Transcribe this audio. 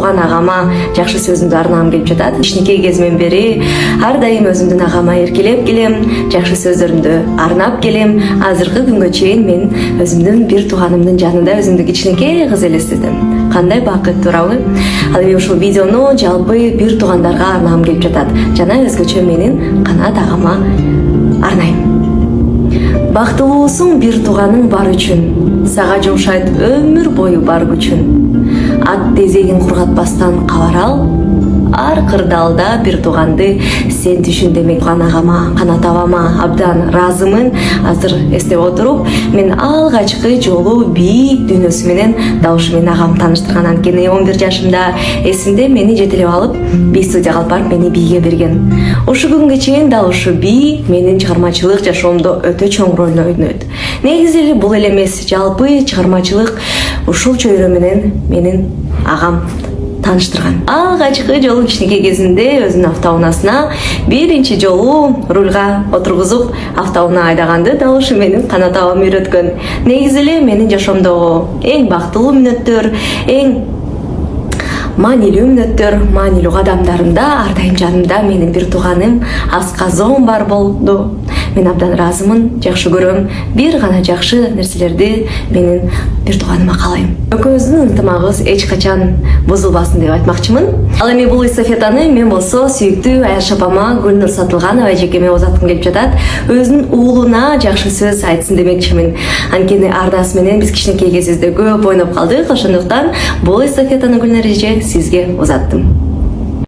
тууган агама жакшы сөзүмдү арнагым келип жатат. Кичинекей кезимден бери ар дайым өзүмдүн агама эркелеп келем, жакшы сөздөрүмдү арнап келем. Азыркы күнгө чейин мен өзүмдүн бир тууганымдын жанында өзүмдү кичинекей кыз элестетем. Кандай бакыт, туурабы? Ал эми ушул видеону жалпы бир туугандарга арнагым келип жатат. Жана өзгөчө менин Канат агама арнайм. Бактылуусуң бир тууганың бар үчүн, сага жумшайт өмүр бою бар күчүн. Ат тезегин кургатпастан кабар ал, ар кырдаалда бир тууганды сен түшүн демек. Тууган агама, Канат абама абдан ыраазымын. Азыр эстеп отуруп, мен алгачкы жолу бий дүйнөсү менен дал ушу менин агам тааныштырган. Анткени 11 жашымда эсимде мени жетелеп алып, бий студияга алып барып мени бийге берген. Ушу күнгө чейин дал ушу бий менин чыгармачылык жашоомдо өтө чоң ролун ойнойт. Негизи эле бул эле эмес, жалпы чыгармачылык ушул чөйрө менен менин агам тааныштырган. Алгачкы жолу кичинекей кезинде өзүнүн автоунаасына биринчи жолу рульга отургузуп автоунаа айдаганды дал ушу менин Канат абам үйрөткөн. Негизи эле менин жашоомдогу эң бактылуу мүнөттөр, эң маанилүү мүнөттөр, маанилүү кадамдарымда ар дайым жанымда менин бир тууганым Асказон бар болду. Мен абдан ыраазымын, жакшы көрөм. Бир гана жакшы нерселерди менин бир тууганыма каалайм. Экөөбүздүн ынтымагыбыз эч качан бузулбасын деп айтмакчымын. Ал эми бул эстафетаны мен болсо сүйүктүү Аяш апама Гүлнур Сатылганова эжекеме узаткым келип жатат. Өзүнүн уулуна жакшы сөз айтсын демекчимин. Анткени ардасы менен биз кичинекей кезибизде көп ойноп калдык. Ошондуктан бул эстафетаны Гүлнур эже сизге узаттым.